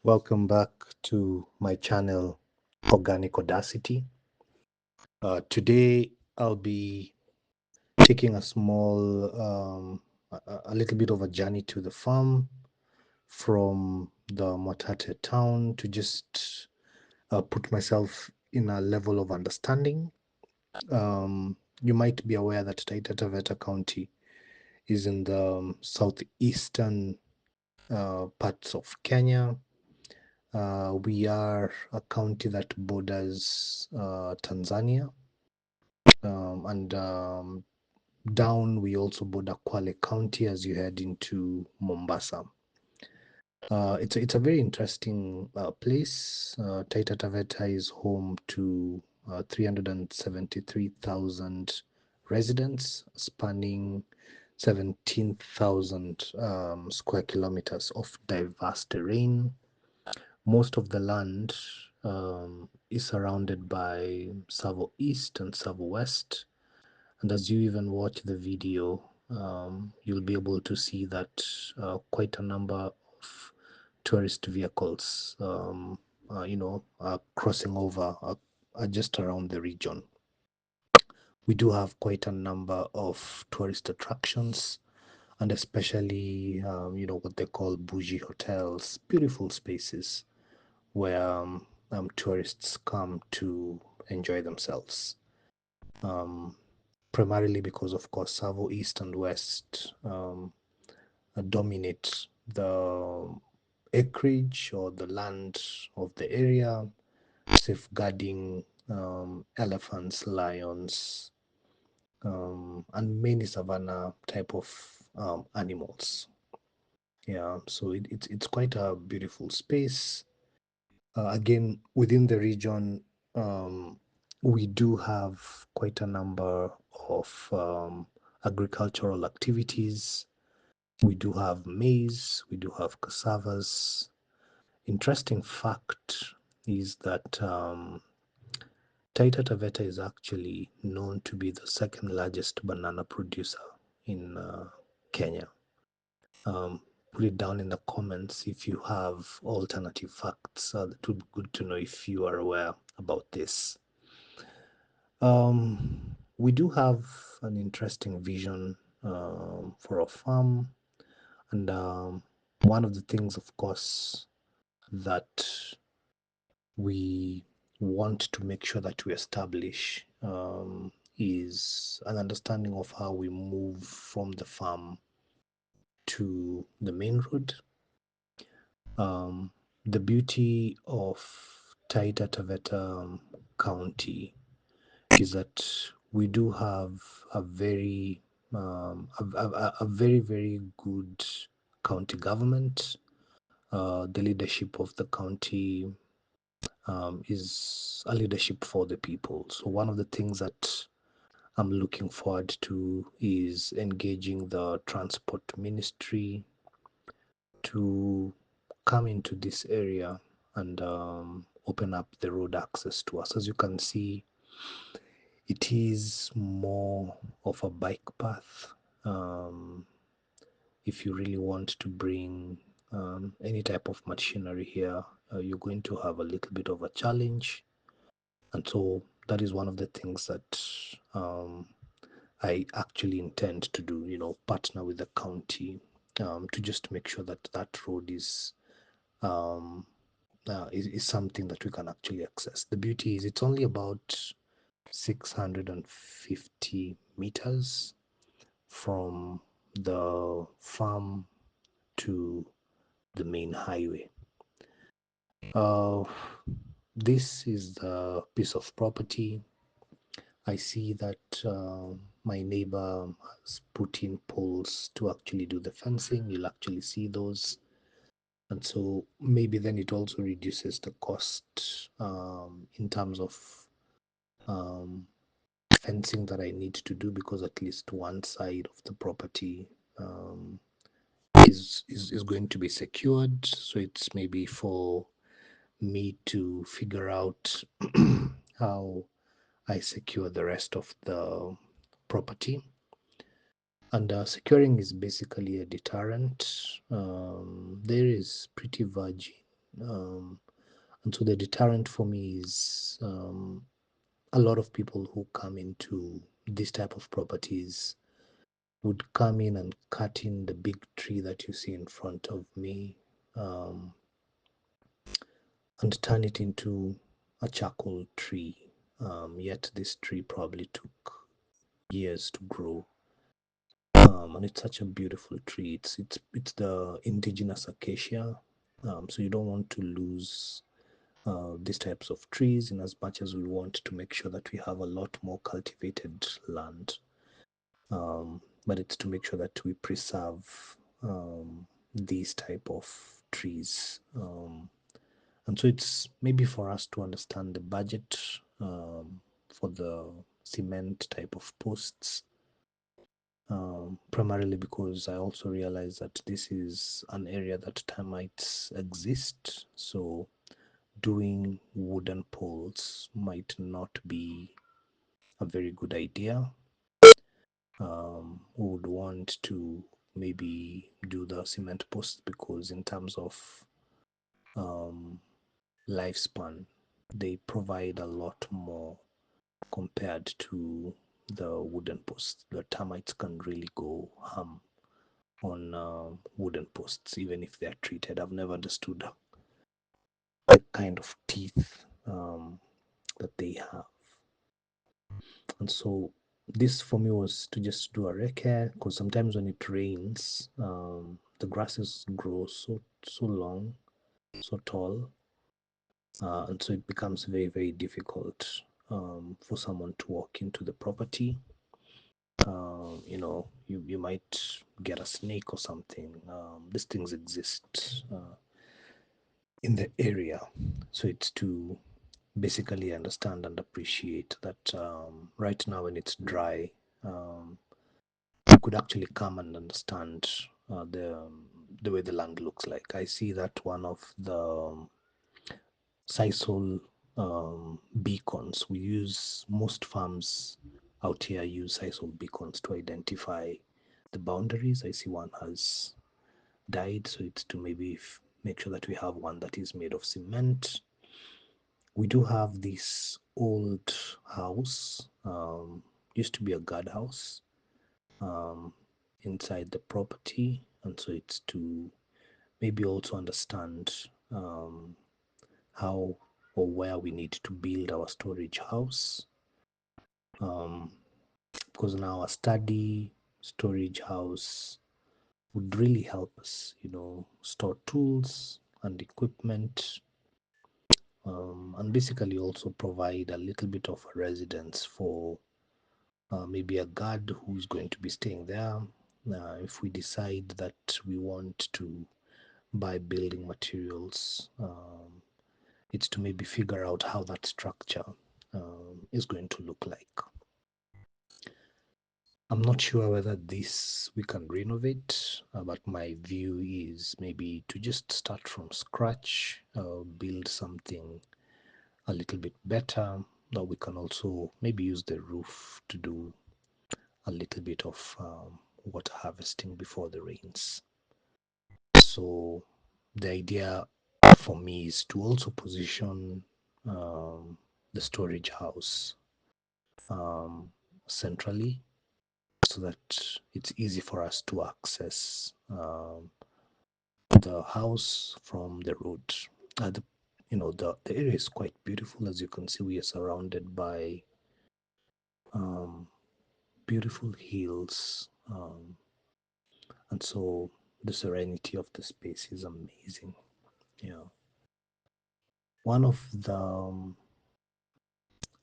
Welcome back to my channel, Organic Audacity. Today, I'll be taking a a little bit of a journey to the farm from the Mwatate town to just put myself in a level of understanding. You might be aware that Taita Taveta County is in the southeastern parts of Kenya. We are a county that borders Tanzania, and down we also border Kwale County as you head into Mombasa. It's a very interesting place. Taita Taveta is home to 373,000 residents, spanning 17,000 square kilometers of diverse terrain. Most of the land is surrounded by Savo East and Savo West. And as you even watch the video, you'll be able to see that quite a number of tourist vehicles, are crossing over just around the region. We do have quite a number of tourist attractions, and especially, what they call bougie hotels, beautiful spaces where tourists come to enjoy themselves. Um, Primarily because, of course, Savo East and West dominate the acreage or the land of the area, safeguarding elephants, lions, and many savanna type of animals. Yeah, so it's quite a beautiful space. Again, within the region, we do have quite a number of agricultural activities. We do have maize, we do have cassavas. Interesting fact is that Taita Taveta is actually known to be the second largest banana producer in Kenya. Um, put it down in the comments if you have alternative facts. That would be good to know if you are aware about this. We do have an interesting vision for a farm, and one of the things, of course, that we want to make sure that we establish is an understanding of how we move from the farm to the main road. Um, the beauty of Taita Taveta County is that we do have a very good county government. The leadership of the county is a leadership for the people. So one of the things that I'm looking forward to is engaging the transport ministry to come into this area and open up the road access to us. As you can see, it is more of a bike path. Um, if you really want to bring any type of machinery here, you're going to have a little bit of a challenge. And so that is one of the things that I actually intend to do, partner with the county to just make sure that that road um, is something that we can actually access. The beauty is it's only about 650 meters from the farm to the main highway. Uh, this is the piece of property. I see that my neighbor has put in poles to actually do the fencing. You'll actually see those. And so maybe then it also reduces the cost in terms of um, fencing that I need to do, because at least one side of the property um, is going to be secured. So it's maybe for me to figure out how I secure the rest of the property. And securing is basically a deterrent. There is pretty virgin Um, and so the deterrent for me is a lot of people who come into this type of properties would come in and cut in the big tree that you see in front of me, um, and turn it into a charcoal tree. Yet this tree probably took years to grow, and it's such a beautiful tree. It's the indigenous acacia, so you don't want to lose these types of trees in as much as we want to make sure that we have a lot more cultivated land. But it's to make sure that we preserve these type of trees. And so it's maybe for us to understand the budget for the cement type of posts, primarily because I also realize that this is an area that termites exist. So doing wooden poles might not be a very good idea. We would want to maybe do the cement posts because, in terms of um, lifespan, they provide a lot more compared to the wooden posts. The termites can really go ham on wooden posts, even if they are treated. I've never understood the kind of teeth that they have. And so this for me was to just do a recare, because sometimes when it rains, the grasses grow so long, so tall, and so it becomes very difficult for someone to walk into the property. You might get a snake or something. These things exist in the area, so it's to basically understand and appreciate that right now when it's dry, you could actually come and understand the way the land looks like. I see that one of the sisal beacons we use, most farms out here use sisal beacons to identify the boundaries. I see one has died, so it's to maybe make sure that we have one that is made of cement. We do have this old house, used to be a guard house, um, inside the property, and so it's to maybe also understand um, how or where we need to build our storage house, um, because now a study storage house would really help us, store tools and equipment, and basically also provide a little bit of a residence for maybe a guard who's going to be staying there. If we decide that we want to buy building materials, it's to maybe figure out how that structure is going to look like. I'm not sure whether this we can renovate, but my view is maybe to just start from scratch, build something a little bit better. That we can also maybe use the roof to do a little bit of water harvesting before the rains. So the idea for me is to also position the storage house um, centrally, so that it's easy for us to access the house from the road. The area is quite beautiful. As you can see, we are surrounded by um, beautiful hills, and so the serenity of the space is amazing. Yeah. One of the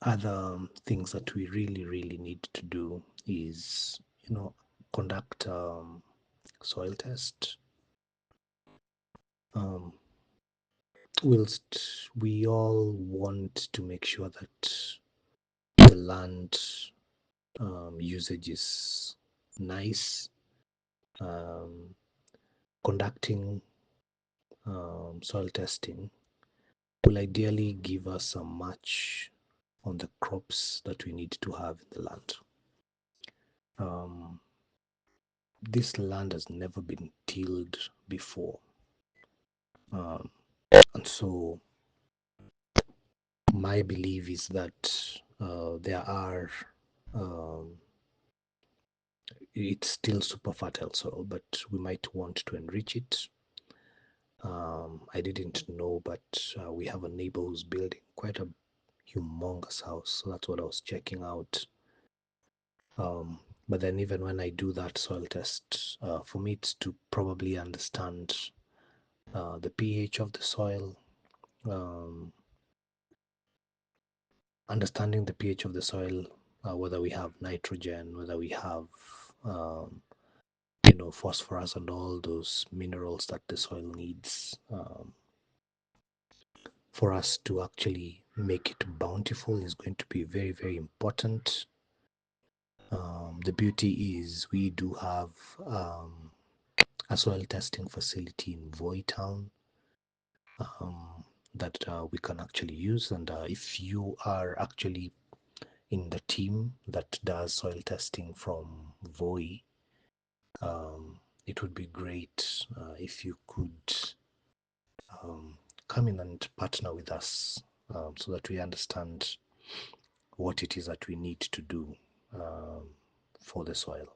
other things that we really need to do is, conduct soil test. Um, whilst we all want to make sure that the land usage is nice, um, conducting soil testing will ideally give us a match on the crops that we need to have in the land. Um, this land has never been tilled before. Um, And so my belief is that there are um, it's still super fertile soil, but we might want to enrich it. I didn't know, but we have a neighbor who's building quite a humongous house, so that's what I was checking out. But then, even when I do that soil test, for me, it's to probably understand the pH of the soil, um, understanding the pH of the soil, whether we have nitrogen, whether we have um, phosphorus and all those minerals that the soil needs for us to actually make it bountiful is going to be very, very important. The beauty is we do have um, a soil testing facility in Voi Town um, that we can actually use. And if you are actually in the team that does soil testing from Voi, it would be great if you could um, come in and partner with us so that we understand what it is that we need to do um, for the soil.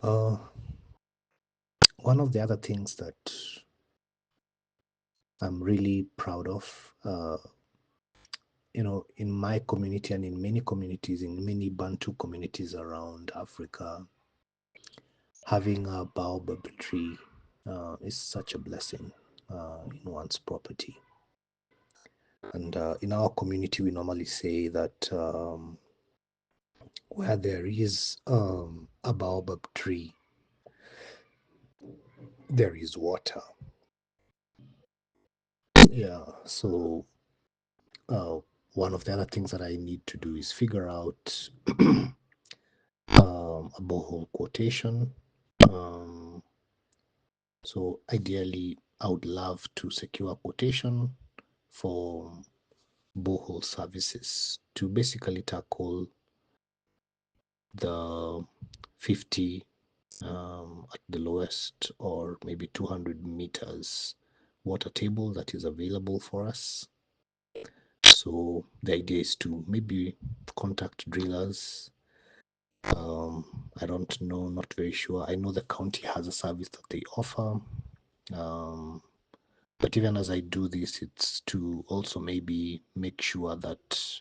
uh, One of the other things that I'm really proud of, in my community and in many communities, in many Bantu communities around Africa, having a baobab tree is such a blessing in one's property. And in our community, we normally say that where there is a baobab tree, there is water. Yeah, so one of the other things that I need to do is figure out a borehole quotation. Um, so ideally, I would love to secure a quotation for borehole services to basically tackle the 50 at the lowest or maybe 200 meters water table that is available for us. So the idea is to maybe contact drillers. I don't know, not very sure. I know the county has a service that they offer. Um, but even as I do this, it's to also maybe make sure that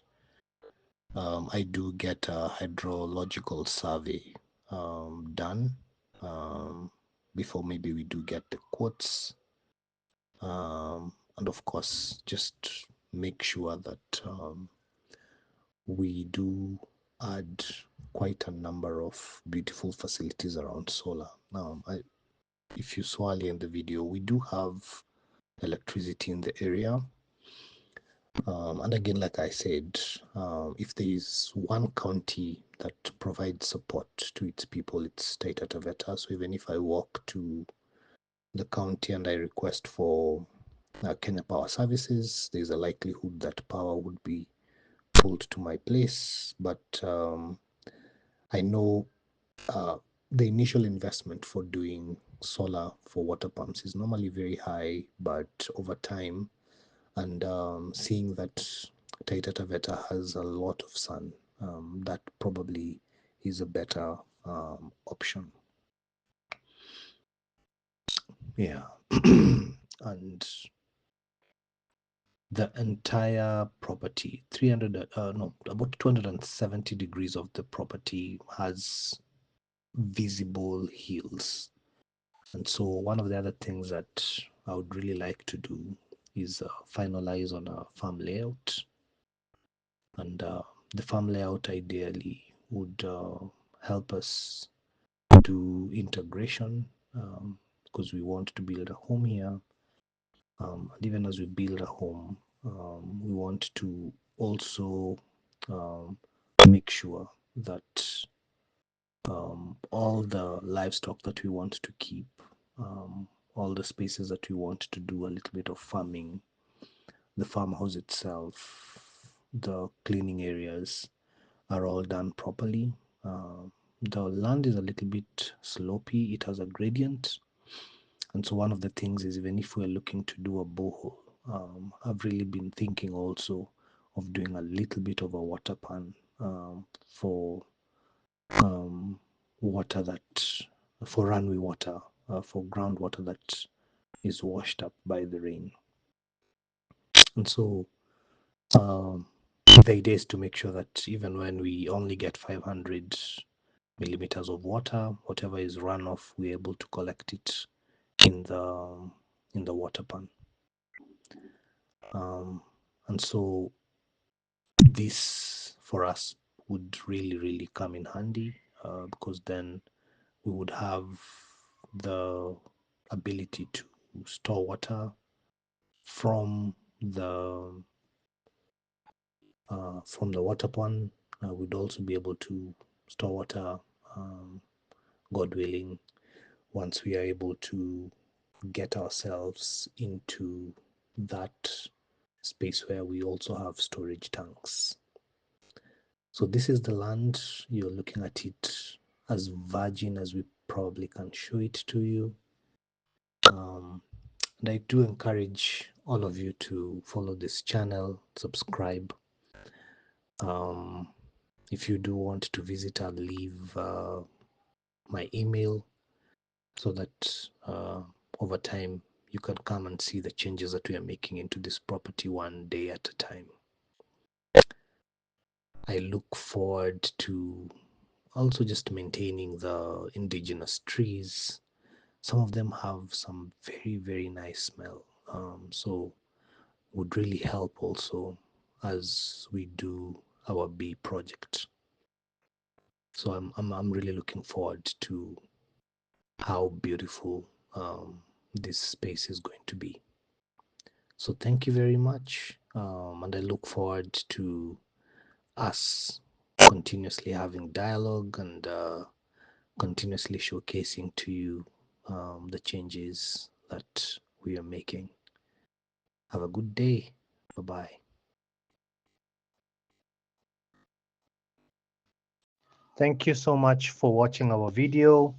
I do get a hydrological survey done before maybe we do get the quotes. And of course, just make sure that we do add quite a number of beautiful facilities around solar. If you saw earlier in the video, we do have electricity in the area. And again, like I said, if there is one county that provides support to its people, it's Taita Taveta. So even if I walk to the county and I request for Kenya Power Services, there's a likelihood that power would be pulled to my place. But I know the initial investment for doing solar for water pumps is normally very high, but over time, and seeing that Taita Taveta has a lot of sun, that probably is a better option. Yeah. And the entire property, 300, no, about 270 degrees of the property has visible hills. And so, one of the other things that I would really like to do is finalize on a farm layout. And the farm layout ideally would help us do integration because we want to build a home here. And even as we build a home, we want to also um, make sure that all the livestock that we want to keep, all the spaces that we want to do a little bit of farming, the farmhouse itself, the cleaning areas are all done properly. the land is a little bit slopy, it has a gradient. And so, one of the things is, even if we're looking to do a borehole, I've really been thinking also of doing a little bit of a water pan for um, water that, for runway water, for groundwater that is washed up by the rain. And so, um, the idea is to make sure that even when we only get 500 millimeters of water, whatever is runoff, we're able to collect it in the water pan. Um, and so this for us would really, really come in handy because then we would have the ability to store water from the from the water pan. We'd also be able to store water, um, God willing, once we are able to get ourselves into that space where we also have storage tanks. So this is the land. You're looking at it as virgin as we probably can show it to you. And I do encourage all of you to follow this channel, subscribe. Um, if you do want to visit, I'll leave my email so that over time you can come and see the changes that we are making into this property one day at a time. I look forward to also just maintaining the indigenous trees. Some of them have some very, very nice smell. So would really help also as we do our bee project. So I'm really looking forward to how beautiful this space is going to be. So thank you very much, and I look forward to us continuously having dialogue and continuously showcasing to you the changes that we are making. Have a good day. Bye bye. Thank you so much for watching our video.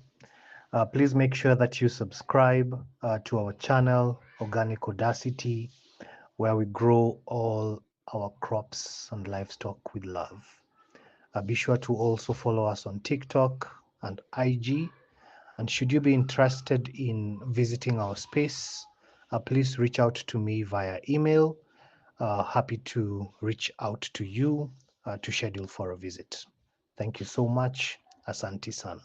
Please make sure that you subscribe to our channel, Organic Audacity, where we grow all our crops and livestock with love. Be sure to also follow us on TikTok and IG. And should you be interested in visiting our space, please reach out to me via email. Happy to reach out to you to schedule for a visit. Thank you so much. Asante sana.